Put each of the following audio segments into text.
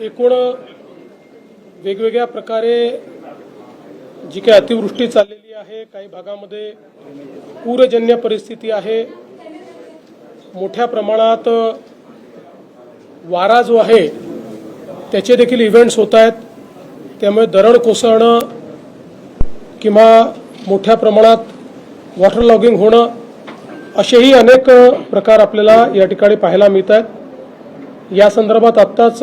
एकूण वेगवेगळ्या प्रकारे जी काही अतिवृष्टी चाललेली आहे, काही भागामध्ये पूरजन्य परिस्थिती आहे, मोठ्या प्रमाणात वारा जो आहे त्याचे देखील इव्हेंट्स होत आहेत। त्यामुळे दरड कोसळणं किंवा मोठ्या प्रमाणात वॉटर लॉगिंग होणं असेही अनेक प्रकार आपल्याला या ठिकाणी पाहायला मिळत आहेत। या संदर्भात आत्ताच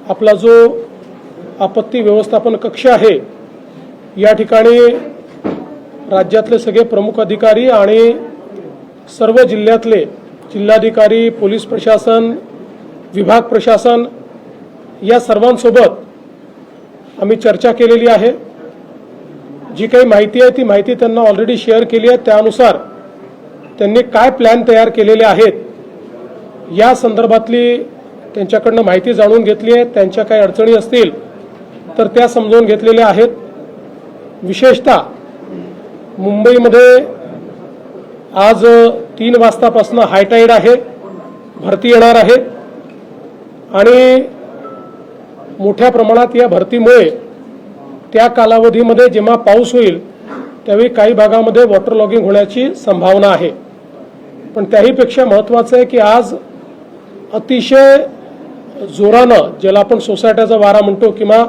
आपला जो आपत्ती व्यवस्थापन कक्ष आहे या ठिकाणी राज्यातले सगळे प्रमुख अधिकारी आणि सर्व जिल्ह्यातले जिल्हाधिकारी, पोलीस प्रशासन, विभाग प्रशासन या सर्वांसोबत आम्ही चर्चा केलेली आहे। जी काही माहिती आहे ती माहिती त्यांना ऑलरेडी शेअर केली आहे। त्यानुसार त्यांनी काय प्लॅन तयार केलेले आहेत या संदर्भातली त्यांच्याकडनं माहिती जाणून घेतली आहे। त्यांच्या काही अडचणी असतील तर त्या समजून घेतलेल्या आहेत। विशेषतः मुंबईमध्ये आज 3 वाजतापासून हायटाईड आहे, भरती येणार आहे आणि मोठ्या प्रमाणात या भरतीमुळे त्या कालावधीमध्ये जेव्हा पाऊस होईल त्यावेळी काही भागामध्ये वॉटर लॉगिंग होण्याची संभावना आहे। पण त्याहीपेक्षा महत्त्वाचं आहे की आज अतिशय जोरानं, ज्याला आपण सोसायट्याचा वारा म्हणतो किंवा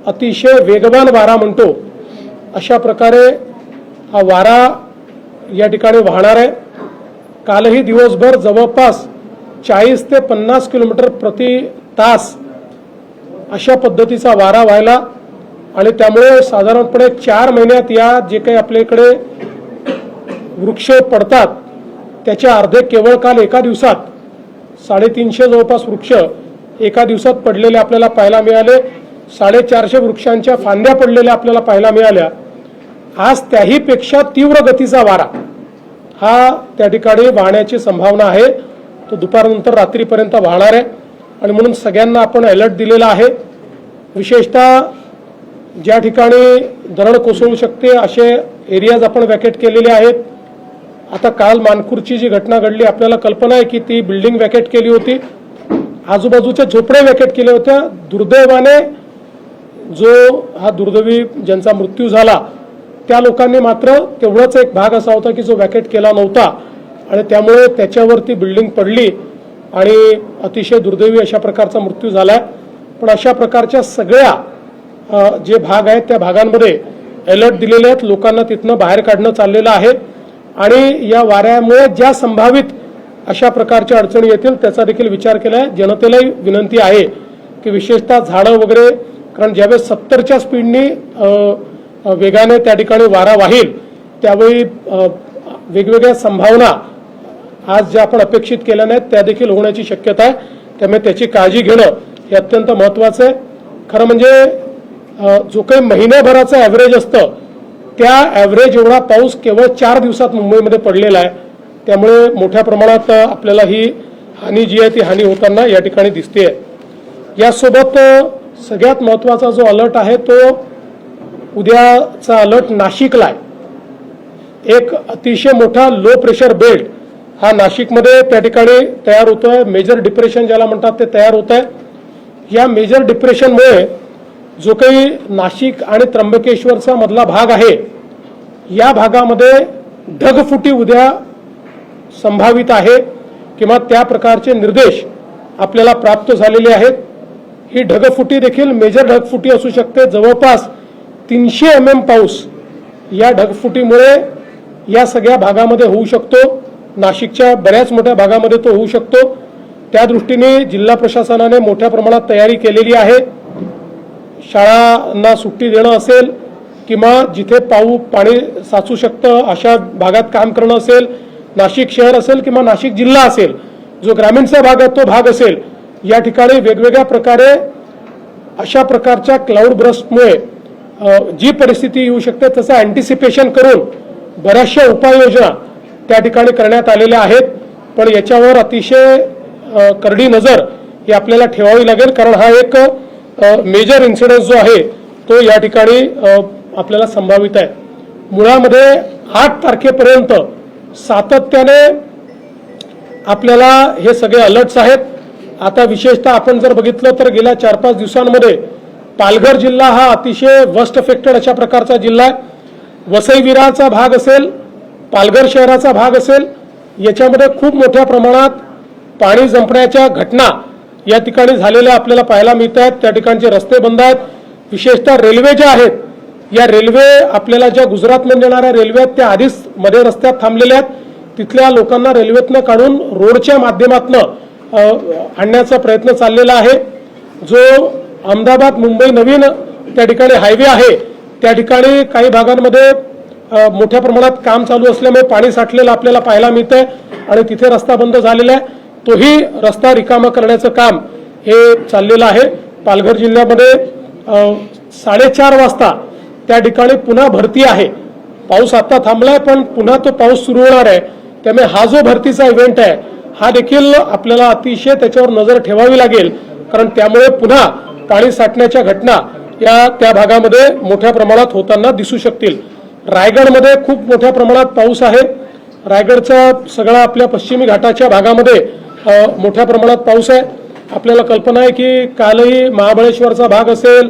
अतिशय वेगवान वारा म्हणतो, अशा प्रकारे हा वारा या ठिकाणी वाहणार आहे। कालही दिवसभर जवळपास 40 ते 50 किलोमीटर प्रति तास अशा पद्धतीचा वारा व्हायला आणि त्यामुळे साधारणपणे 4 महिन्यात या जे काही आपल्याकडे वृक्ष पडतात त्याच्या अर्धे केवळ काल एका दिवसात 350 जवळपास वृक्ष एका दिवसात पडलेले आपल्याला पाहायला मिळाले। 450 वृक्षांच्या फांद्या पडलेल्या आपल्याला पाहायला मिळाल्या। आज त्याहीपेक्षा तीव्र गतीचा वारा हा त्या ठिकाणी वाहण्याची संभावना आहे। तो दुपारनंतर रात्रीपर्यंत वाहणार आहे आणि म्हणून सगळ्यांना आपण अलर्ट दिलेला आहे। विशेषतः ज्या ठिकाणी दरड कोसळू शकते असे एरियाज आपण वॅकेट केलेले आहेत। आता काल मानखुर्दची जी घटना घडली आपल्याला कल्पना आहे की ती बिल्डिंग वॅकेट केली होती, आजूबाजूच्या झोपड्या वॅकेट केल्या होत्या। दुर्दैवाने जो हा दुर्दैवी ज्यांचा मृत्यू झाला त्या लोकांनी मात्र तेवढाच एक भाग असा होता की जो वॅकेट केला नव्हता आणि त्यामुळे त्याच्यावरती बिल्डिंग पडली आणि अतिशय दुर्दैवी अशा प्रकारचा मृत्यू झालाय। पण अशा प्रकारच्या सगळ्या जे भाग आहेत त्या भागांमध्ये अलर्ट दिलेले आहेत, लोकांना तिथनं बाहेर काढणं चाललेलं आहे आणि या वाऱ्यामुळे ज्या संभावित अशा प्रकारच्या अडचणी येतील त्याचा देखील विचार केला आहे। जनतेलाही विनंती आहे की विशेषतः झाडं वगैरे, कारण ज्यावेळेस 70च्या स्पीडनी वेगाने त्या ठिकाणी वारा वाहील त्यावेळी वेगवेगळ्या संभावना आज ज्या आपण अपेक्षित केल्या नाहीत त्या देखील होण्याची शक्यता आहे। त्यामुळे त्याची काळजी घेणं हे अत्यंत महत्त्वाचं आहे। खरं म्हणजे जो काही महिन्याभराचा ॲव्हरेज असतं त्या ॲव्हरेज एवढा पाऊस केवळ 4 दिवसात मुंबईमध्ये पडलेला आहे। त्यामुळे मोठ्या प्रमाणात आपल्याला ही हानी जी आहे ती हानी होताना या ठिकाणी दिसते। यासोबत सगळ्यात महत्त्वाचा जो अलर्ट आहे तो उद्याचा अलर्ट नाशिकला आहे। एक अतिशय मोठा लो प्रेशर बेल्ट हा नाशिकमध्ये त्या ठिकाणी तयार होतोय। मेजर डिप्रेशन ज्याला म्हणतात ते तयार होत आहे। या मेजर डिप्रेशनमुळे जो काही नाशिक आणि त्र्यंबकेश्वरचा मधला भाग आहे या भागामध्ये ढगफुटी उद्या संभावित आहे किंवा त्या प्रकारचे निर्देश आपल्याला प्राप्त झालेले आहेत। ही ढगफुटी देखील मेजर ढगफुटी असू शकते। जवळपास 300 mm पाऊस या ढगफुटीमुळे या सगळ्या भागामध्ये होऊ शकतो। नाशिकच्या बऱ्याच मोठ्या भागामध्ये तो होऊ शकतो। त्या दृष्टीने जिल्हा प्रशासनाने मोठ्या प्रमाणात तयारी केलेली आहे। शाळांना सुट्टी देणं असेल किंवा जिथे पाणी साचू शकतं अशा भागात काम करणं असेल, नाशिक शहर असेल किंवा नाशिक जिल्हा असेल, जो ग्रामीणचा भाग आहे तो भाग असेल, या ठिकाणी वेगवेगळ्या प्रकारे अशा प्रकारच्या क्लाउड ब्रस्टमुळे जी परिस्थिती येऊ शकते त्याचं अँटिसिपेशन करून बऱ्याचशा उपाययोजना त्या ठिकाणी करण्यात आलेल्या आहेत। पण याच्यावर अतिशय करडी नजर ही आपल्याला ठेवावी लागेल, कारण हा एक मेजर इन्सिडेंट जो आहे तो या ठिकाणी आपल्याला संभावित आहे। मुळामध्ये 8 तारखेपर्यंत सातत्याने आपल्याला हे सगळे अलर्ट्स आहेत आता विशेषतः आपण जर बघितलं तर गेल्या 4-5 दिवसांमध्ये पालघर जिल्हा हा अतिशय वर्स्ट अफेक्टेड अशा प्रकारचा जिल्हा आहे। वसई विरारचा भाग असेल, पालघर शहराचा भाग असेल, याच्यामध्ये खूप मोठ्या प्रमाणात पाणी जंपण्याच्या घटना या ठिकाणी झालेल्या आपल्याला पाहायला मिळत आहेत। त्या ठिकाणचे रस्ते बंद आहेत। विशेषतः रेल्वे ज्या आहेत, या रेल्वे आपल्याला ज्या गुजरातमधून येणाऱ्या रेल्वे आहेत त्या आधीच मध्ये रस्त्यात थांबलेल्या आहेत। तिथल्या लोकांना रेल्वेतनं काढून रोडच्या माध्यमातून आणण्याचा प्रयत्न चाललेला आहे। जो अहमदाबाद मुंबई नवीन त्या ठिकाणी हायवे आहे, त्या ठिकाणी काही भागांमध्ये मोठ्या प्रमाणात काम चालू असल्यामुळे पाणी साठलेलं आपल्याला पाहायला मिळतंय आणि तिथे रस्ता बंद झालेला आहे। तोही रस्ता रिकामा करण्याचं काम हे चाललेलं आहे। पालघर जिल्ह्यामध्ये 4:30 वाजता त्या ठिकाणी पुन्हा भरती आहे। पाऊस आता थांबलाय पण पुन्हा तो पाऊस सुरू होणार आहे। त्यामुळे हा जो भरतीचा इव्हेंट आहे हा देखील आपल्याला अतिशय त्याच्यावर नजर ठेवावी लागेल, कारण त्यामुळे पुन्हा पाणी साठण्याच्या घटना या त्या भागामध्ये मोठ्या प्रमाणात होताना दिसू शकतील। रायगडमध्ये खूप मोठ्या प्रमाणात पाऊस आहे। रायगडचा सगळा आपल्या पश्चिमी घाटाच्या भागामध्ये मोठ्या प्रमाणात पाऊस आहे। आपल्याला कल्पना आहे की कालही महाबळेश्वरचा भाग असेल,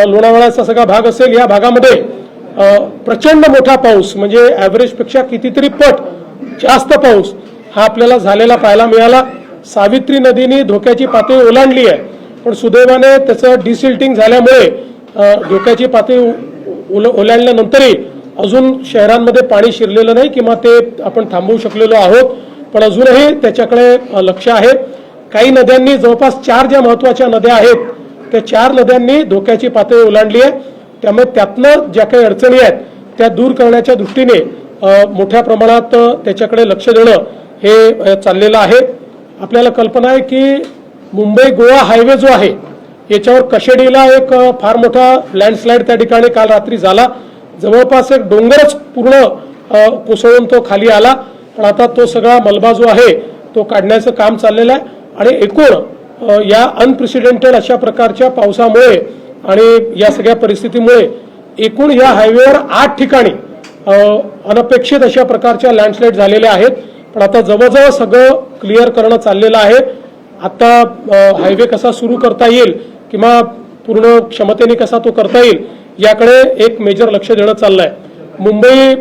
लोणावळ्याचा सगळा भाग असेल, या भागामध्ये प्रचंड मोठा पाऊस म्हणजे ॲव्हरेजपेक्षा कितीतरी पट जास्त पाऊस हा आपल्याला झालेला पाहायला मिळाला। सावित्री नदीने धोक्याची पातळी ओलांडली आहे, पण सुदैवाने त्याचं डिसिल्टिंग झाल्यामुळे धोक्याची पातळी ओलांडल्यानंतरही अजून शहरांमध्ये पाणी शिरलेलं नाही किंवा ते आपण थांबवू शकलेलो आहोत, पण अजूनही त्याच्याकडे लक्ष आहे। काही नद्यांनी जवळपास 4 ज्या महत्त्वाच्या नद्या आहेत त्या 4 नद्यांनी धोक्याची पातळी ओलांडली आहे। त्यामुळे त्यातनं ज्या काही अडचणी आहेत त्या दूर करण्याच्या दृष्टीने मोठ्या प्रमाणात त्याच्याकडे लक्ष देणं हे चाललेलं आहे। आपल्याला कल्पना आहे की मुंबई गोवा हायवे जो आहे याच्यावर कशेडीला एक फार मोठा लँडस्लाइड त्या ठिकाणी काल रात्री झाला। जवळपास एक डोंगरच पूर्ण कोसळून तो खाली आला, पण आता तो सगळा मलबा जो आहे तो काढण्याचं काम चाललेलं आहे। आणि एकूण या अनप्रेसिडेंटेड अशा प्रकारच्या पावसामुळे आणि या सगळ्या परिस्थितीमुळे एकूण या हायवेवर 8 ठिकाणी अनपेक्षित अशा प्रकारच्या लँडस्लाइड झालेल्या आहेत, पण आता जवळजवळ सगळं क्लिअर करणं चाललेलं आहे। आता हायवे कसा सुरू करता येईल किंवा पूर्ण क्षमतेने कसा तो करता येईल याकडे एक मेजर लक्ष देणं चाललंय। मुंबई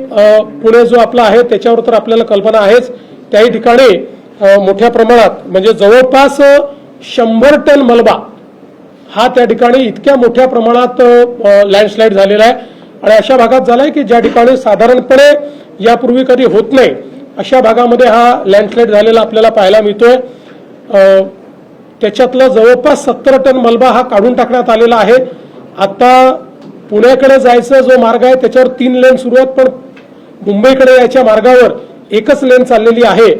पुणे जो आपला आहे त्याच्यावर तर आपल्याला कल्पना आहेच, त्याही ठिकाणी मोठ्या प्रमाणात म्हणजे जवळपास 100 टन मलबा हा त्या ठिकाणी इतक्या मोठ्या प्रमाणात लँडस्लाइड झालेला आहे आणि अशा भागात झालाय की ज्या ठिकाणी साधारणपणे यापूर्वी कधी होत नाही अशा भागामध्ये हा लँडस्लाइड झालेला आपल्याला पाहायला मिळतोय। त्याच्यातला जवळपास 70 टन मलबा हा काढून टाकण्यात आलेला आहे। आता पुण्याकडे जायचा जो मार्ग आहे त्याच्यावर 3 लेन सुरू आहेत, पण मुंबईकडे यायच्या मार्गावर एकच लेन चाललेली आहे।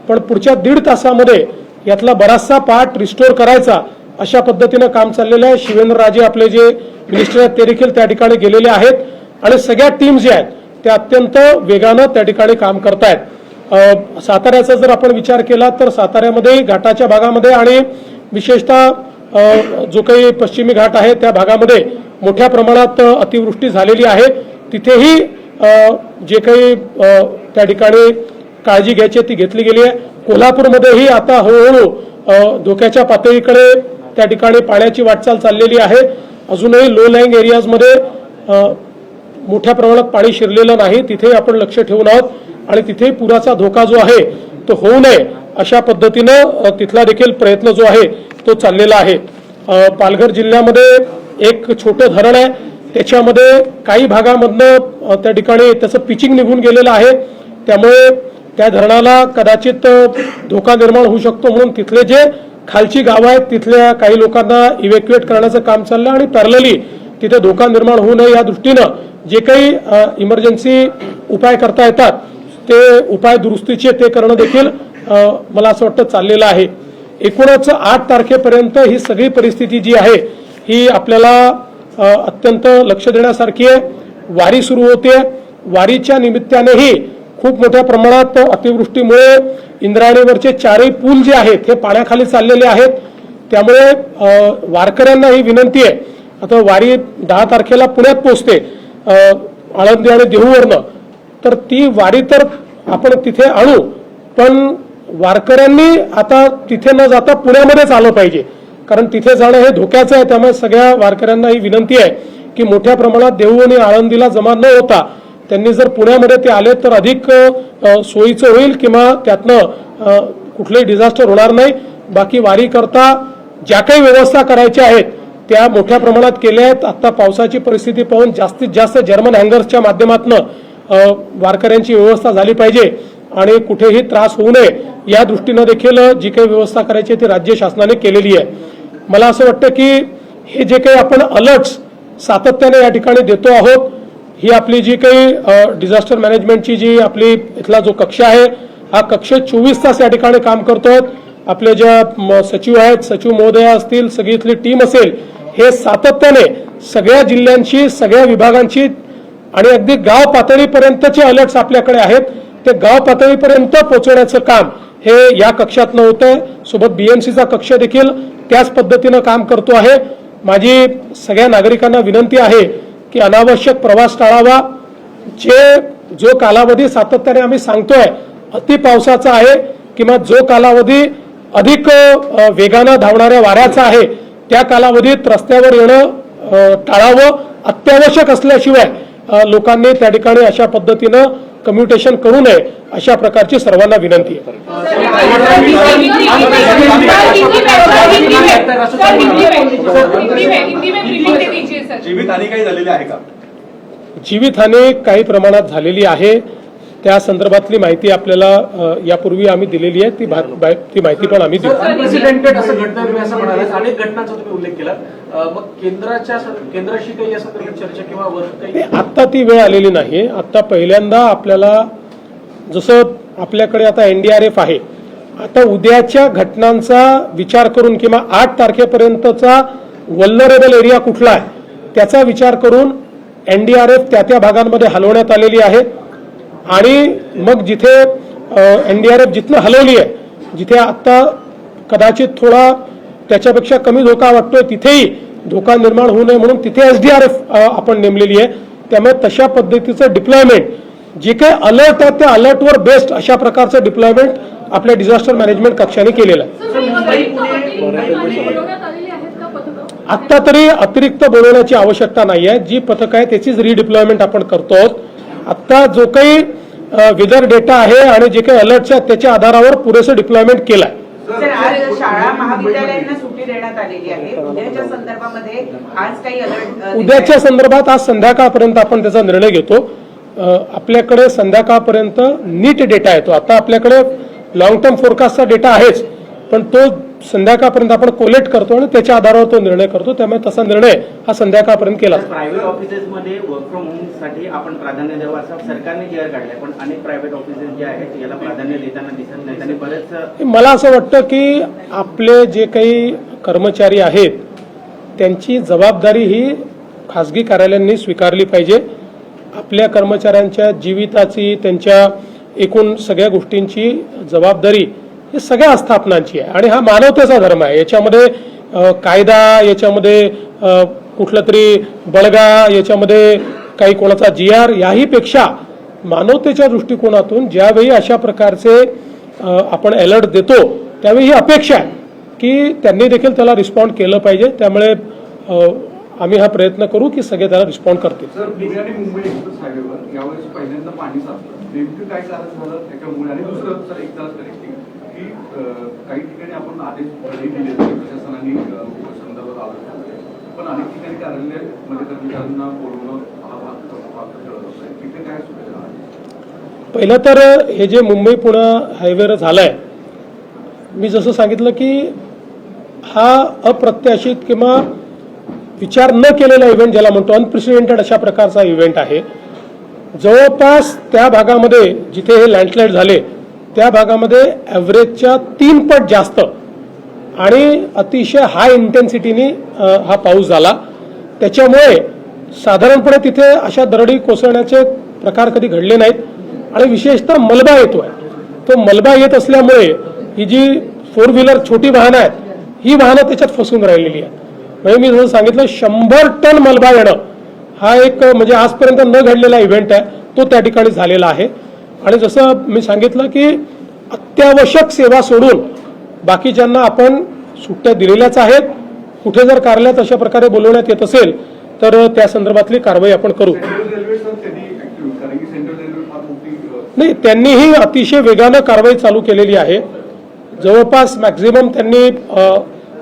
पण पुढच्या 1.5 तासामध्ये यातला बराचसा पार्ट रिस्टोर करायचा अशा पद्धतीनं काम चाललेलं आहे। शिवेंद्रराजे आपले जे मिनिस्टर आहेत ते देखील त्या ठिकाणी गेलेले आहेत आणि सगळ्या टीम ज्या आहेत त्या अत्यंत वेगानं त्या ठिकाणी काम करतायत। साताऱ्याचा जर आपण विचार केला तर साताऱ्यामध्ये घाटाच्या भागामध्ये आणि विशेषतः जो काही पश्चिमी घाट आहे त्या भागामध्ये मोठ्या प्रमाणात अतिवृष्टी झालेली आहे। तिथेही जे काही त्या ठिकाणी काळजी घ्यायची ती घेतली गेली आहे। कोल्हापूरमध्येही आता हळूहळू धोक्याच्या पातळीकडे त्या ठिकाणी पाण्याची वाटचाल चाललेली आहे। अजूनही लो लाईंग एरियाजमध्ये मोठ्या प्रमाणात पाणी शिरलेलं नाही, तिथे आपण लक्ष ठेवून आहोत आणि तिथे पुराचा धोका जो आहे तो होऊ नये अशा पद्धतीनं तिथला देखील प्रयत्न जो आहे तो चाललेला आहे। पालघर जिल्ह्यामध्ये एक छोटं धरण आहे, त्याच्यामध्ये काही भागामधनं त्या ठिकाणी त्याचं पिचिंग निघून गेलेलं आहे, त्यामुळे त्या धरणाला कदाचित धोका निर्माण होऊ शकतो। म्हणून तिथले जे खालची गावं आहेत तिथल्या काही लोकांना इव्हॅक्युएट करण्याचं काम चाललं आणि पॅरलली तिथे धोका निर्माण होऊ नये या दृष्टीनं जे काही इमर्जन्सी उपाय करता येतात ते उपाय दुरुस्तीचे ते करणं देखील मला असं वाटतं चाललेलं आहे। एकूणच 8 तारखेपर्यंत ही सगळी परिस्थिती जी आहे ही आपल्याला अत्यंत लक्ष देण्यासारखी आहे। वारी सुरू होते, वारीच्या निमित्तानेही खूप मोठ्या प्रमाणात अतिवृष्टीमुळे इंद्रायणीवरचे 4ही पूल जे आहेत हे पाण्याखाली चाललेले आहेत, त्यामुळे वारकऱ्यांना ही विनंती आहे। आता वारी 10 तारखेला पुण्यात पोहोचते आळंदी आणि देहूवरनं, तर ती वारी तर आपण तिथे आणू, पण वारकऱ्यांनी आता तिथे न जाता पुण्यामध्येच आलं पाहिजे, कारण तिथे जाणं हे धोक्याचं आहे. त्यामुळे सगळ्या वारकऱ्यांना ही विनंती आहे की मोठ्या प्रमाणात देहू आणि आळंदीला जमा न होता त्यांनी जर पुण्यामध्ये ते आले तर अधिक सोयीचं होईल किंवा त्यातनं कुठलेही डिझास्टर होणार नाही. बाकी वारी करता ज्या काही व्यवस्था करायच्या आहेत त्या मोठ्या प्रमाणात केल्या आहेत. आता पावसाची परिस्थिती पाहून जास्तीत जास्त जर्मन हँगर्सच्या माध्यमातून वारकऱ्यांची व्यवस्था झाली पाहिजे आणि कुठेही त्रास होऊ नये या दृष्टीनं देखील जी काही व्यवस्था करायची ती राज्य शासनाने केलेली आहे. मला असं वाटतं की हे जे काही आपण अलर्ट्स सातत्याने या ठिकाणी देतो आहोत, ही आपली जी काही डिझास्टर मॅनेजमेंटची जी आपली इथला जो कक्ष आहे हा कक्ष 24 तास या ठिकाणी काम करतोय. आपले ज्या सचिव आहेत, सचिव महोदया असतील, सगळी इथली टीम असेल, हे सातत्याने सगळ्या जिल्ह्यांची सगळ्या विभागांची आणि अगदी गाव पातळीपर्यंतचे अलर्ट्स आपल्याकडे आहेत ते गाव पातळीपर्यंत पोहोचवण्याचं काम हे या कक्षातनं होतंय. सोबत बीएमसीचा कक्ष देखील त्याच पद्धतीनं काम करतो आहे. माझी सगळ्या नागरिकांना विनंती आहे की अनावश्यक प्रवास टाळावा. जो कालावधी सातत्याने आम्ही सांगतोय अति पावसाचा आहे किंवा जो कालावधी अधिक वेगानं धावणाऱ्या वाऱ्याचा आहे त्या कालावधीत रस्त्यावर येणं टाळावं. अत्यावश्यक असल्याशिवाय लोकांनी त्या ठिकाणी अशा पद्धतीनं कम्युटेशन करू नये अशा प्रकारची सर्वांना विनंती आहे. जीवितहानी काही प्रमाणात झालेली आहे. त्या संदर्भातली माहिती आपल्याला यापूर्वी आम्ही दिलेली आहे. ती माहिती पण आम्ही दिली. अनप्रेसिडेंटेड असं घटना तुम्ही असं म्हणालात, अनेक घटनांचा तुम्ही उल्लेख केला. मग केंद्राशी काही या संदर्भात चर्चा किंवा काही आता ती वेळ आलेली नाही. आता पहिल्यांदा आपल्याला जसं आपल्याकडे आता एनडीआरएफ आहे, आता उद्याच्या घटनांचा विचार करून किंवा 8 तारखेपर्यंतचा वल्नरेबल एरिया कुठला आहे त्याचा विचार करून एनडीआरएफ त्या भागांमध्ये हलवण्यात आलेली आहे. आणि मग जिथे एनडीआरएफ जिथनं हलवली आहे, जिथे आता कदाचित थोडा त्याच्यापेक्षा कमी धोका वाटतोय तिथेही धोका निर्माण होऊ नये म्हणून तिथे एसडीआरएफ आपण नेमलेली आहे. त्यामुळे तशा पद्धतीचं डिप्लॉयमेंट जे काही अलर्ट आहे त्या अलर्टवर बेस्ड अशा प्रकारचं डिप्लॉयमेंट आपल्या डिझास्टर मॅनेजमेंट कक्षाने केलेलं आहे. आत्ता तरी अतिरिक्त बोलवण्याची आवश्यकता नाही आहे. जी पथक आहे त्याचीच रिडिप्लॉयमेंट आपण करतो आहोत. आत्ता जो काही वेदर डेटा आहे आणि जे काही अलर्ट्स आहेत त्याच्या आधारावर पुरेसं डिप्लॉयमेंट केलं आहे. आज शाळा महाविद्यालयांना सुट्टी देण्यात आलेली आहे. उद्याच्या संदर्भामध्ये आज काही अलर्ट उद्याच्या संदर्भात आज संध्याकाळपर्यंत आपण त्याचा निर्णय घेतो. आपल्याकडे संध्याकाळपर्यंत नीट डेटा येतो. आता आपल्याकडे लॉंग टर्म फोरकास्टचा डेटा आहेच, पण तो संध्याकाळपर्यंत आपण कोलेक्ट करतो आणि त्याच्या आधारावर तो निर्णय करतो. त्यामुळे तसा निर्णय हा संध्याकाळपर्यंत केला. प्रायव्हेट ऑफिसेसमध्ये वर्क फ्रॉम होम साठी आपण प्राधान्य द्यावं असं सरकारने जी आर काढलाय, पण अनेक प्रायव्हेट ऑफिसेस जे आहेत याला प्राधान्य देताना दिसत नाही. आणि बरेच मला असं वाटतं की आपले जे काही कर्मचारी आहेत त्यांची जबाबदारी ही खासगी कार्यालयांनी स्वीकारली पाहिजे. आपल्या कर्मचाऱ्यांच्या जीविताची, त्यांच्या एकूण सगळ्या गोष्टींची जबाबदारी हे सगळ्या आस्थापनांची आहे आणि हा मानवतेचा धर्म आहे. याच्यामध्ये कायदा, याच्यामध्ये कुठलं तरी बळगा, याच्यामध्ये काही कोणाचा GR याही पेक्षा मानवतेच्या दृष्टिकोनातून ज्यावेळी अशा प्रकारचे आपण अलर्ट देतो त्यावेळी ही अपेक्षा आहे की त्यांनी देखील त्याला रिस्पॉन्ड केलं पाहिजे. त्यामुळे आम्ही हा प्रयत्न करू की सगळे त्याला रिस्पॉन्ड करतील. सर, पुणे आणि मुंबई एक्सप्रेस हायवेवर यावेळेस पहिल्यांदा पाणी साचलं. नेमकं काय कारण झालं त्याच्यामुळे? आणि दुसरं सर एक तास कनेक्टिंग की काही ठिकाणी आपण आदेश दिले प्रशासनाने संदर्भात आलं, पण अनेक ठिकाणी कार्यालयामध्ये कर्मचाऱ्यांना बोलवणं हा भाग तिथे काय सुविधा आहे? पहिलं तर हे जे मुंबई पुणे हायवेवर झालंय, मी जसं सांगितलं की हा अप्रत्याशित किंवा विचार न केलेला इव्हेंट ज्याला म्हणतो अनप्रेसिडेंटेड अशा प्रकारचा इव्हेंट आहे. जवळपास त्या भागामध्ये जिथे हे लँडस्लाईड झाले त्या भागामध्ये ॲव्हरेजच्या 3 पट जास्त आणि अतिशय हाय इंटेन्सिटीने हा पाऊस झाला. त्याच्यामुळे साधारणपणे तिथे अशा दरडी कोसळण्याचे प्रकार कधी घडले नाहीत आणि विशेषतः मलबा येतोय. तो मलबा येत असल्यामुळे ही जी 4 व्हीलर छोटी वाहनं आहेत ही वाहनं त्याच्यात फसून राहिलेली आहेत. म्हणजे मी जसं सांगितलं 100 टन मलबा येणं हा एक म्हणजे आजपर्यंत न घडलेला इव्हेंट आहे, तो त्या ठिकाणी झालेला आहे. आणि जसं मी सांगितलं की अत्यावश्यक सेवा सोडून बाकीच्यांना आपण सुट्ट्या दिलेल्याच आहेत. कुठे जर कार्यालयात अशा प्रकारे बोलवण्यात येत असेल तर त्या संदर्भातली कारवाई आपण करू. सेंट्रल रेल्वे सर त्यांनी ऍक्टिव्ह, कारण की सेंट्रल रेल्वे फार मोठी नाही, त्यांनीही अतिशय वेगानं कारवाई चालू केलेली आहे. जवळपास मॅक्झिमम त्यांनी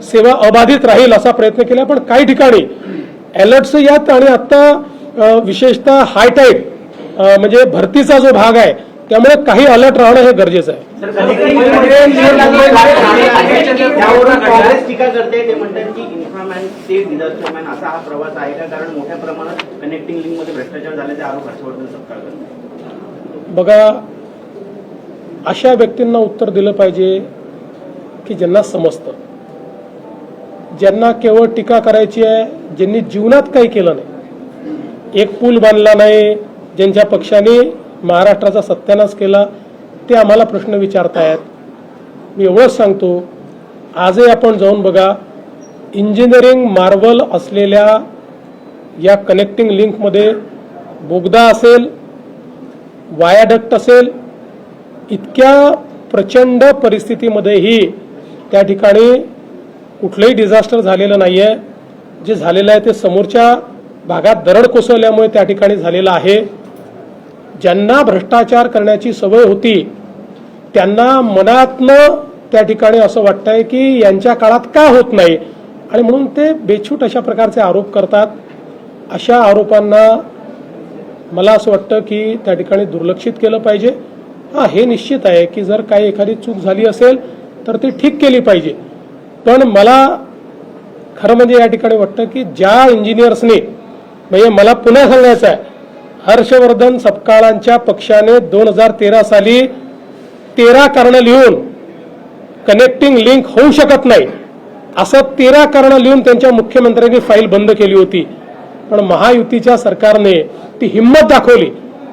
सेवा अबाधित राहील असा प्रयत्न केला, पण काही ठिकाणी अलर्ट्स यात आणि आता विशेषतः हायटाईड म्हणजे भरतीचा जो भाग आहे त्यामुळे काही अलर्ट राहणं हे गरजेचं आहे. त्यावरून काँग्रेस टीका करते. ते म्हणतात की इन्फ्रामॅन स्टेट डिझास्टर मॅन असा हा प्रवास आहे का, कारण मोठ्या प्रमाणात कनेक्टिंग लिंक मध्ये भ्रष्टाचार झाल्याचे आरोप हर्षवर्धन सरकार करतात. बघा, अशा व्यक्तींना उत्तर दिलं पाहिजे की ज्यांना समजतं, ज्यांना केवळ टीका करायची आहे, ज्यांनी जीवनात काही केलं नाही, एक पूल बांधला नाही, ज्यांच्या पक्षाने महाराष्ट्राचा सत्यानाश केला, ते आम्हाला प्रश्न विचारतायत. मी एवढंच सांगतो, आजही आपण जाऊन बघा, इंजिनिअरिंग मार्वल असलेल्या या कनेक्टिंग लिंकमध्ये बोगदा असेल, वायाडक्ट असेल, इतक्या प्रचंड परिस्थितीमध्येही त्या ठिकाणी कुठलंही डिझास्टर झालेलं नाही आहे. जे झालेलं आहे ते समोरच्या भागात दरड कोसळल्यामुळे त्या ठिकाणी झालेलं आहे. ज्यांना भ्रष्टाचार करण्याची सवय होती त्यांना मनातनं त्या ठिकाणी असं वाटतंय की यांच्या काळात का होत नाही, आणि म्हणून ते बेछूट अशा प्रकारचे आरोप करतात. अशा आरोपांना मला असं वाटतं की त्या ठिकाणी दुर्लक्षित केलं पाहिजे. हां, हे निश्चित आहे की जर काही एखादी चूक झाली असेल तर ती ठीक केली पाहिजे, पण मला खरं म्हणजे या ठिकाणी वाटतं की ज्या इंजिनियर्सनी, म्हणजे मला पुन्हा सांगायचं आहे, हर्षवर्धन सपकाळांच्या पक्षाने 2013 साली 13 कारणं लिहून कनेक्टिंग लिंक होऊ शकत नाही असं 13 कारणं लिहून त्यांच्या मुख्यमंत्र्यांनी फाईल बंद केली होती. पण महायुतीच्या सरकारने ती हिंमत दाखवली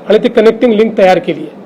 आणि ती कनेक्टिंग लिंक तयार केली आहे.